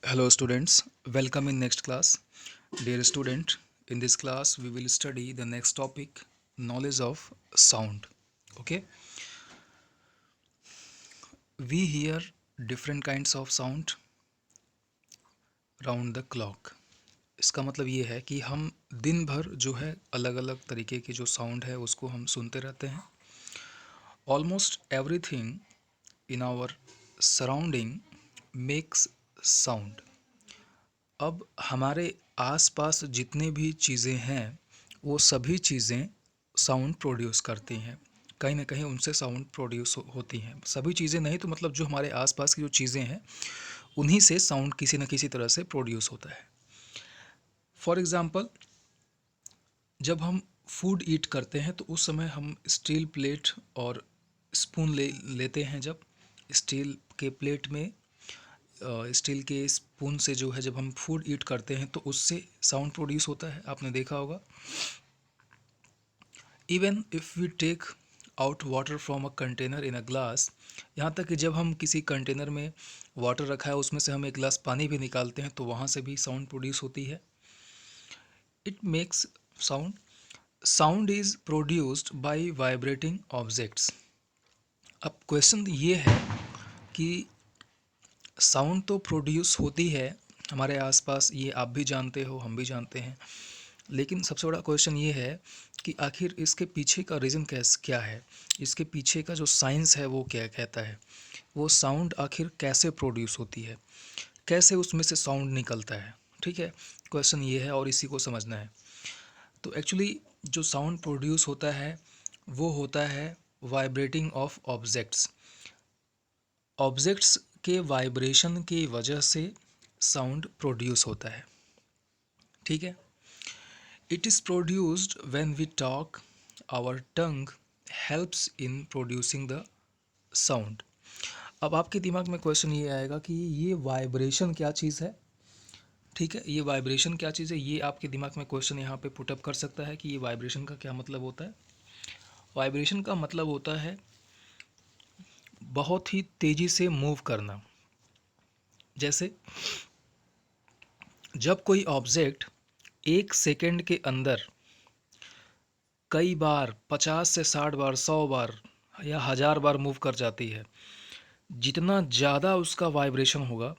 Hello students, welcome in next class. Dear student, in this class we will study the next topic, knowledge of sound. Okay, we hear different kinds of sound round the clock. इसका मतलब ये है कि हम दिन भर जो है अलग अलग तरीके के जो साउंड है उसको हम सुनते रहते हैं. Almost everything in our surrounding makes sound. अब हमारे आसपास जितने भी चीज़ें हैं वो सभी चीज़ें साउंड प्रोड्यूस करती हैं. कहीं ना कहीं उनसे साउंड प्रोड्यूस होती हैं. सभी चीज़ें नहीं तो मतलब जो हमारे आसपास की जो चीज़ें हैं उन्हीं से साउंड किसी न किसी तरह से प्रोड्यूस होता है. फॉर एग्ज़ाम्पल, जब हम फूड ईट करते हैं तो उस समय हम स्टील प्लेट और स्पून लेते हैं. जब स्टील के प्लेट में स्टील के स्पून से जो है जब हम फूड ईट करते हैं तो उससे साउंड प्रोड्यूस होता है. आपने देखा होगा. Even if we take out water from a container in a glass, यहाँ तक कि जब हम किसी कंटेनर में वाटर रखा है उसमें से हम एक गिलास पानी भी निकालते हैं तो वहाँ से भी साउंड प्रोड्यूस होती है. It makes sound. Sound is produced by vibrating objects. अब क्वेश्चन ये है कि साउंड तो प्रोड्यूस होती है हमारे आसपास, ये आप भी जानते हो, हम भी जानते हैं. लेकिन सबसे बड़ा क्वेश्चन ये है कि आखिर इसके पीछे का रीज़न क्या है, इसके पीछे का जो साइंस है वो क्या कहता है, वो साउंड आखिर कैसे प्रोड्यूस होती है, कैसे उसमें से साउंड निकलता है. ठीक है, क्वेश्चन ये है और इसी को समझना है. तो एक्चुअली जो साउंड प्रोड्यूस होता है वो होता है वाइब्रेटिंग ऑफ ऑब्जेक्ट्स. ऑब्जेक्ट्स के वाइब्रेशन की वजह से साउंड प्रोड्यूस होता है. ठीक है. It is produced when we talk. Our tongue helps in producing the sound. अब आपके दिमाग में क्वेश्चन ये आएगा कि ये वाइब्रेशन क्या चीज़ है. ठीक है, ये वाइब्रेशन क्या चीज़ है, ये आपके दिमाग में क्वेश्चन यहाँ पे पुटअप कर सकता है कि ये वाइब्रेशन का क्या मतलब होता है. वाइब्रेशन का मतलब होता है बहुत ही तेज़ी से मूव करना. जैसे जब कोई ऑब्जेक्ट एक सेकंड के अंदर कई बार 50 से 60 बार, 100 बार या 1000 बार मूव कर जाती है, जितना ज़्यादा उसका वाइब्रेशन होगा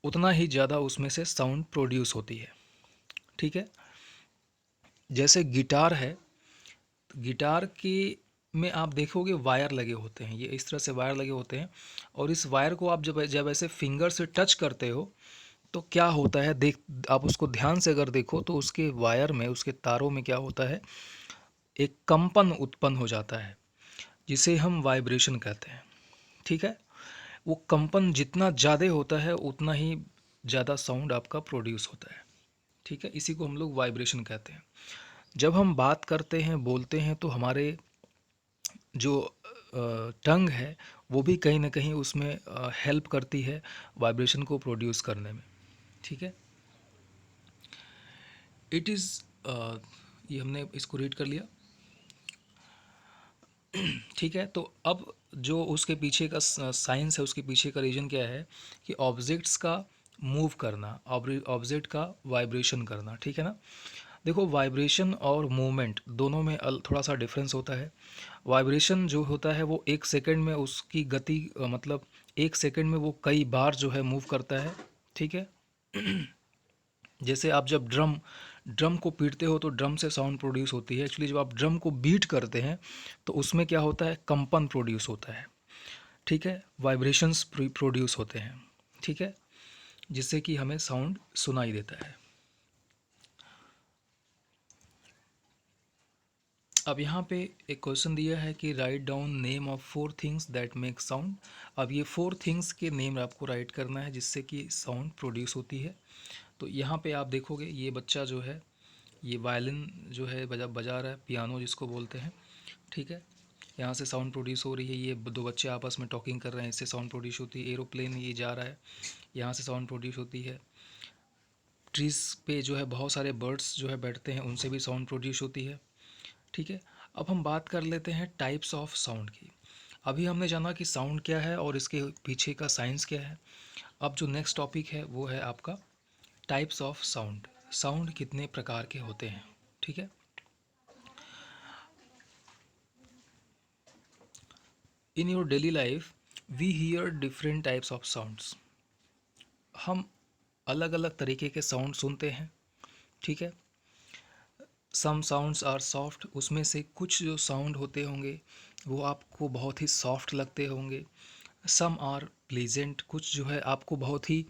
उतना ही ज़्यादा उसमें से साउंड प्रोड्यूस होती है. ठीक है. जैसे गिटार है, गिटार के में आप देखोगे वायर लगे होते हैं, ये इस तरह से वायर लगे होते हैं और इस वायर को आप जब जब ऐसे फिंगर से टच करते हो तो क्या होता है, देख आप उसको ध्यान से अगर देखो तो उसके वायर में, उसके तारों में क्या होता है, एक कंपन उत्पन्न हो जाता है जिसे हम वाइब्रेशन कहते हैं. ठीक है. वो कंपन जितना ज़्यादा होता है उतना ही ज़्यादा साउंड आपका प्रोड्यूस होता है. ठीक है, इसी को हम लोग वाइब्रेशन कहते हैं. जब हम बात करते हैं, बोलते हैं तो हमारे जो टंग है वो भी कहीं ना कहीं उसमें हेल्प करती है वाइब्रेशन को प्रोड्यूस करने में. ठीक है. इट इज़ ये हमने इसको रीड कर लिया. ठीक है. तो अब जो उसके पीछे का साइंस है, उसके पीछे का रीजन क्या है कि ऑब्जेक्ट्स का मूव करना, ऑब्जेक्ट का वाइब्रेशन करना. ठीक है ना. देखो, वाइब्रेशन और मूवमेंट दोनों में थोड़ा सा डिफरेंस होता है. वाइब्रेशन जो होता है वो एक सेकंड में उसकी गति मतलब एक सेकंड में वो कई बार जो है मूव करता है. ठीक है. जैसे आप जब ड्रम ड्रम को पीटते हो तो ड्रम से साउंड प्रोड्यूस होती है. एक्चुअली जब आप ड्रम को बीट करते हैं तो उसमें क्या होता है, कंपन प्रोड्यूस होता है. ठीक है, वाइब्रेशंस प्रोड्यूस होते हैं. ठीक है, जिससे कि हमें साउंड सुनाई देता है. अब यहाँ पे एक क्वेश्चन दिया है कि write down name of 4 things that make sound. अब ये 4 थिंग्स के नेम आपको राइट करना है जिससे कि साउंड प्रोड्यूस होती है. तो यहाँ पे आप देखोगे ये बच्चा जो है ये वायलिन जो है बजा रहा है, पियानो जिसको बोलते हैं. ठीक है, यहाँ से साउंड प्रोड्यूस हो रही है. ये दो बच्चे आपस में टॉकिंग कर रहे हैं, इससे साउंड प्रोड्यूस होती है. एरोप्लेन ये जा रहा है, यहाँ से साउंड प्रोड्यूस होती है. ट्रीज़ पे जो है बहुत सारे बर्ड्स जो है बैठते हैं, उनसे भी साउंड प्रोड्यूस होती है. ठीक है. अब हम बात कर लेते हैं टाइप्स ऑफ साउंड की. अभी हमने जाना कि साउंड क्या है और इसके पीछे का साइंस क्या है। अब जो नेक्स्ट टॉपिक है वो है आपका टाइप्स ऑफ साउंड। साउंड कितने प्रकार के होते हैं, ठीक है। In your daily life we hear different types of sounds. हम अलग अलग तरीके के साउंड सुनते हैं, ठीक है। सम साउंड्स आर सॉफ्ट, उसमें से कुछ जो साउंड होते होंगे वो आपको बहुत ही सॉफ्ट लगते होंगे। सम आर प्लीजेंट, कुछ जो है आपको बहुत ही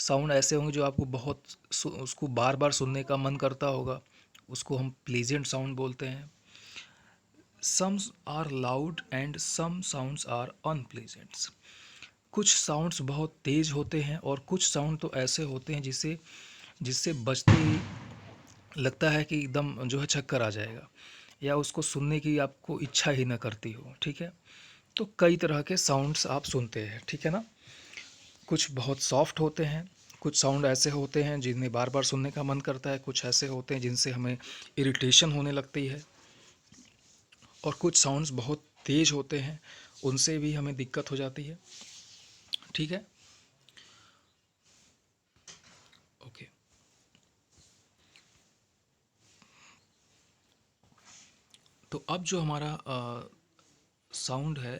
साउंड ऐसे होंगे जो आपको बहुत उसको बार बार सुनने का मन करता होगा, उसको हम प्लीजेंट साउंड बोलते हैं। Some are loud and some sounds are unpleasants. कुछ साउंड्स बहुत तेज होते हैं और कुछ साउंड तो ऐसे होते हैं जिससे जिससे बजते ही लगता है कि एकदम जो है चक्कर आ जाएगा, या उसको सुनने की आपको इच्छा ही ना करती हो, ठीक है। तो कई तरह के साउंड्स आप सुनते हैं, ठीक है ना। कुछ बहुत सॉफ्ट होते हैं, कुछ साउंड ऐसे होते हैं जिन्हें बार बार सुनने का मन करता है, कुछ ऐसे होते हैं जिनसे हमें इरिटेशन होने लगती है, और कुछ साउंड्स बहुत तेज होते हैं, उनसे भी हमें दिक्कत हो जाती है, ठीक है। ओके, तो अब जो हमारा साउंड है,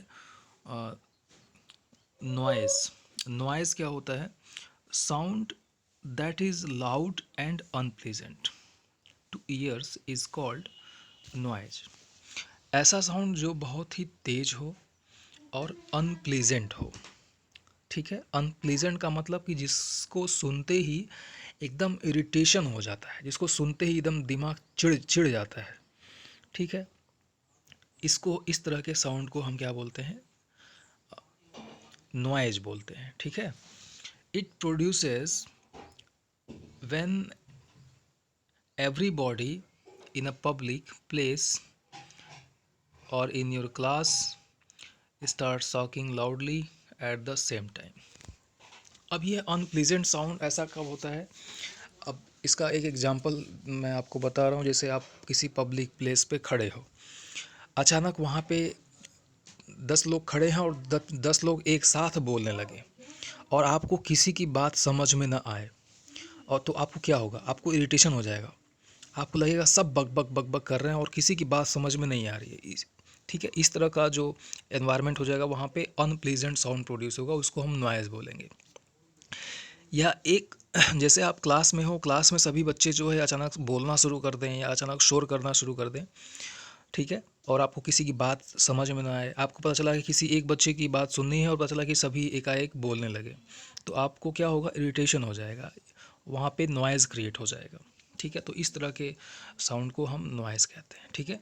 नॉइज़। नॉइज़ क्या होता है? Sound that is loud and unpleasant two years is called noise. ऐसा साउंड जो बहुत ही तेज हो और अनप्लीजेंट हो, ठीक है। अनप्लीजेंट का मतलब कि जिसको सुनते ही एकदम इरिटेशन हो जाता है, जिसको सुनते ही एकदम दिमाग चिढ़ चिढ़ जाता है, ठीक है। इसको, इस तरह के साउंड को हम क्या बोलते हैं? नॉइज बोलते हैं, ठीक है। It produces when everybody in a public place or in your class starts talking loudly at the same time. अब ये अनप्लीजेंट साउंड ऐसा कब होता है? अब इसका एक एग्जांपल मैं आपको बता रहा हूँ। जैसे आप किसी पब्लिक प्लेस पे खड़े हो, अचानक वहाँ पे 10 लोग खड़े हैं और 10 लोग एक साथ बोलने लगे और आपको किसी की बात समझ में ना आए, और तो आपको क्या होगा? आपको इरिटेशन हो जाएगा, आपको लगेगा सब बक बक बक बक कर रहे हैं और किसी की बात समझ में नहीं आ रही है, ठीक है। इस तरह का जो एनवायरनमेंट हो जाएगा, वहाँ पे अनप्लीजेंट साउंड प्रोड्यूस होगा, उसको हम नॉइज़ बोलेंगे। या एक जैसे आप क्लास में हो, क्लास में सभी बच्चे जो है अचानक बोलना शुरू कर दें या अचानक शोर करना शुरू कर दें, ठीक है, और आपको किसी की बात समझ में ना आए, आपको पता चला कि किसी एक बच्चे की बात सुननी है और पता चला कि सभी एकाएक बोलने लगे, तो आपको क्या होगा? इरिटेशन हो जाएगा, वहाँ पे नॉइज़ क्रिएट हो जाएगा, ठीक है। तो इस तरह के साउंड को हम नॉइज़ कहते हैं, ठीक है।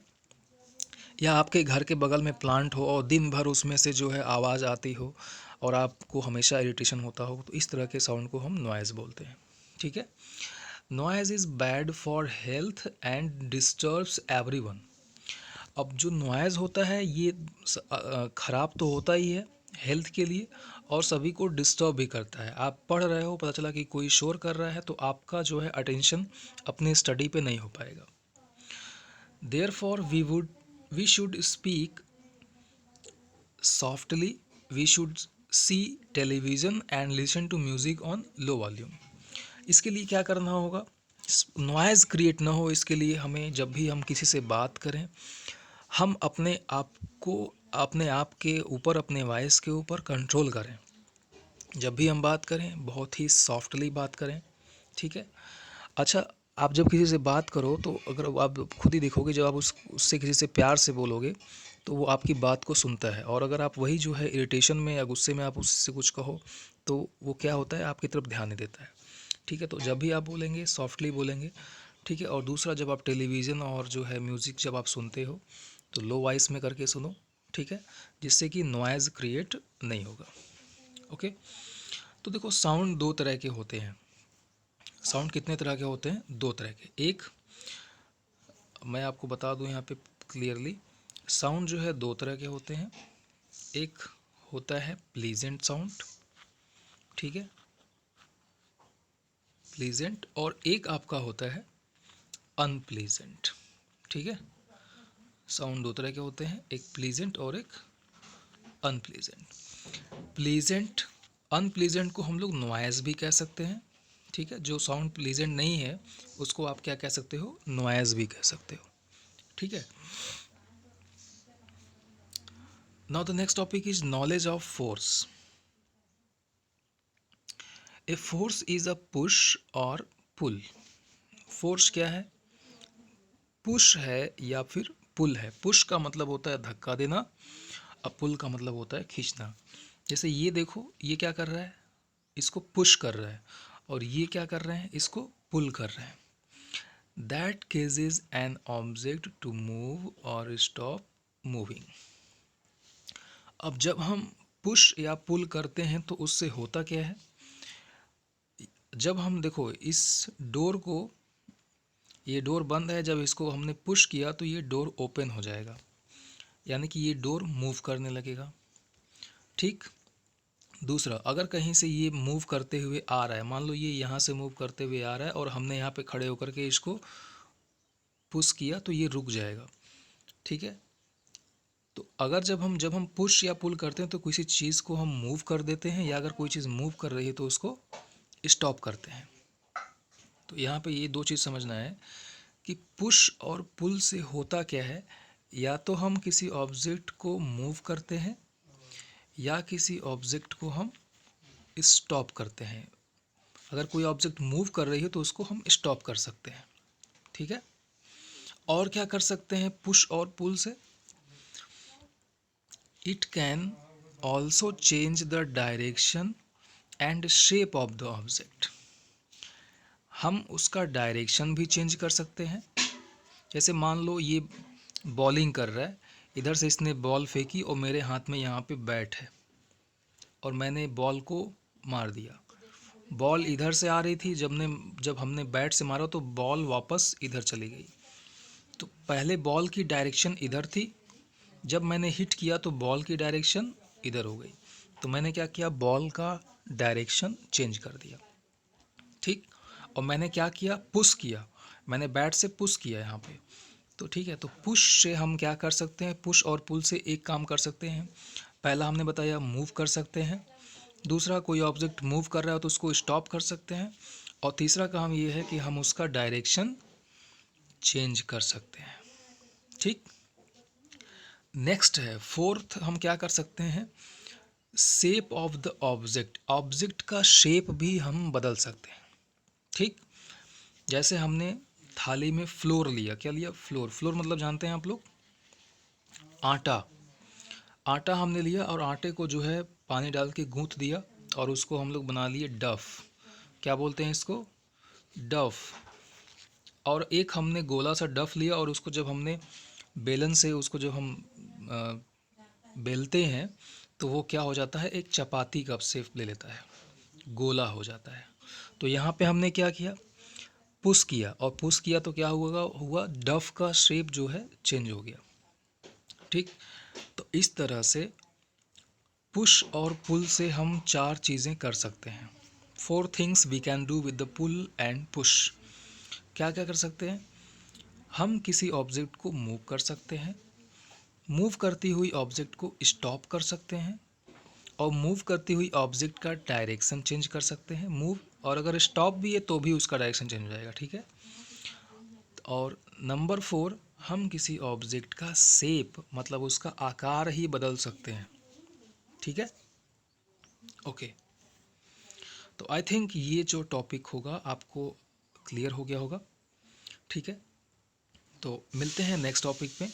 या आपके घर के बगल में प्लांट हो और दिन भर उसमें से जो है आवाज़ आती हो और आपको हमेशा इरिटेशन होता हो, तो इस तरह के साउंड को हम नॉइज़ बोलते हैं, ठीक है। Noise is bad for health and disturbs everyone. अब जो नॉइज़ होता है ये ख़राब तो होता ही है हेल्थ के लिए, और सभी को डिस्टर्ब भी करता है। आप पढ़ रहे हो, पता चला कि कोई शोर कर रहा है, तो आपका जो है अटेंशन अपने स्टडी पे नहीं हो पाएगा। Therefore we should speak softly, we should see television and listen to music on low volume. इसके लिए क्या करना होगा? नॉइज़ क्रिएट ना हो, इसके लिए हमें जब भी हम किसी से बात करें, हम अपने आप को, अपने आप के ऊपर, अपने वॉइस के ऊपर कंट्रोल करें। जब भी हम बात करें बहुत ही सॉफ्टली बात करें, ठीक है। अच्छा, आप जब किसी से बात करो तो अगर आप खुद ही देखोगे, जब आप उससे किसी से प्यार से बोलोगे तो वो आपकी बात को सुनता है, और अगर आप वही जो है इरिटेशन में या गुस्से में आप उससे कुछ कहो तो वो क्या होता है? आपकी तरफ ध्यान नहीं देता है, ठीक है। तो जब भी आप बोलेंगे सॉफ्टली बोलेंगे, ठीक है। और दूसरा, जब आप टेलीविज़न और जो है म्यूज़िक जब आप सुनते हो तो लो वॉइस में करके सुनो, ठीक है, जिससे कि नॉइज़ क्रिएट नहीं होगा, ओके। तो देखो, साउंड दो तरह के होते हैं। साउंड कितने तरह के होते हैं? दो तरह के। एक, मैं आपको बता दूं यहाँ पे क्लियरली, साउंड जो है दो तरह के होते हैं। एक होता है प्लीजेंट साउंड, ठीक है, प्लीजेंट, और एक आपका होता है अनप्लीजेंट, ठीक है। साउंड दो तरह के होते हैं, एक प्लीजेंट और एक अनप्लीजेंट। प्लीजेंट, अनप्लीजेंट को हम लोग नॉइज़ भी कह सकते हैं, ठीक है। जो साउंड प्लीजेंट नहीं है उसको आप क्या कह सकते हो, नॉइज़ भी कह सकते हो, ठीक है। Now the next topic is knowledge of force. A force is a push और पुल। फोर्स क्या है, पुश है या फिर पुल है। पुश का मतलब होता है धक्का देना, और पुल का मतलब होता है खींचना। जैसे ये देखो, ये क्या कर रहा है, इसको पुश कर रहा है, और ये क्या कर रहे हैं, इसको पुल कर रहे हैं। That causes an object to move और स्टॉप मूविंग। अब जब हम पुश या पुल करते हैं तो उससे होता क्या है, जब हम देखो इस डोर को, ये डोर बंद है, जब इसको हमने पुश किया तो ये डोर ओपन हो जाएगा, यानी कि ये डोर मूव करने लगेगा, ठीक। दूसरा, अगर कहीं से ये मूव करते हुए आ रहा है, मान लो ये यहाँ से मूव करते हुए आ रहा है और हमने यहाँ पे खड़े होकर के इसको पुश किया तो ये रुक जाएगा, ठीक है। तो अगर जब हम पुश या पुल करते हैं तो किसी चीज़ को हम मूव कर देते हैं, या अगर कोई चीज़ मूव कर रही है तो उसको स्टॉप करते हैं। तो यहाँ पे ये दो चीज़ समझना है कि पुश और पुल से होता क्या है, या तो हम किसी ऑब्जेक्ट को मूव करते हैं या किसी ऑब्जेक्ट को हम स्टॉप करते हैं। अगर कोई ऑब्जेक्ट मूव कर रही है तो उसको हम स्टॉप कर सकते हैं, ठीक है। और क्या कर सकते हैं पुश और पुल से, it can also change the direction and shape of the object. हम उसका डायरेक्शन भी चेंज कर सकते हैं। जैसे मान लो ये बॉलिंग कर रहा है, इधर से इसने बॉल फेंकी और मेरे हाथ में यहाँ पे बैट है और मैंने बॉल को मार दिया। बॉल इधर से आ रही थी, जब हमने बैट से मारा तो बॉल वापस इधर चली गई। तो पहले बॉल की डायरेक्शन इधर थी, जब मैंने हिट किया तो बॉल की डायरेक्शन इधर हो गई। तो मैंने क्या किया, बॉल का डायरेक्शन चेंज कर दिया, ठीक। और मैंने क्या किया, पुश किया, मैंने बैट से पुश किया यहाँ पे, तो ठीक है। तो पुश से हम क्या कर सकते हैं, पुश और पुल से एक काम कर सकते हैं। पहला हमने बताया मूव कर सकते हैं, दूसरा कोई ऑब्जेक्ट मूव कर रहा है तो उसको स्टॉप कर सकते हैं, और तीसरा काम ये है कि हम उसका डायरेक्शन चेंज कर सकते हैं, ठीक। नेक्स्ट है फोर्थ, हम क्या कर सकते हैं, shape of the object. Object का शेप भी हम बदल सकते हैं, ठीक। जैसे हमने थाली में फ्लोर लिया, क्या लिया, फ्लोर। फ्लोर मतलब जानते हैं आप लोग, आटा। आटा हमने लिया और आटे को जो है पानी डाल के गूंथ दिया और उसको हम लोग बना लिए डफ। क्या बोलते हैं इसको, डफ। और एक हमने गोला सा डफ लिया और उसको जब हमने बेलन से उसको जब हम बेलते हैं तो वो क्या हो जाता है, एक चपाती का शेप ले लेता है, गोला हो जाता है। तो यहाँ पे हमने क्या किया, पुश किया, और पुश किया तो क्या हुआ डफ का शेप जो है चेंज हो गया, ठीक। तो इस तरह से पुश और पुल से हम चार चीज़ें कर सकते हैं। 4 things we can do with the pull and push. क्या क्या कर सकते हैं, हम किसी ऑब्जेक्ट को मूव कर सकते हैं, मूव करती हुई ऑब्जेक्ट को स्टॉप कर सकते हैं, और मूव करती हुई ऑब्जेक्ट का डायरेक्शन चेंज कर सकते हैं, मूव, और अगर स्टॉप भी है तो भी उसका डायरेक्शन चेंज हो जाएगा, ठीक है। और नंबर 4, हम किसी ऑब्जेक्ट का शेप मतलब उसका आकार ही बदल सकते हैं, ठीक है। ओके, तो आई थिंक ये जो टॉपिक होगा आपको क्लियर हो गया होगा, ठीक है। तो मिलते हैं नेक्स्ट टॉपिक में।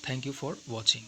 Thank you for watching.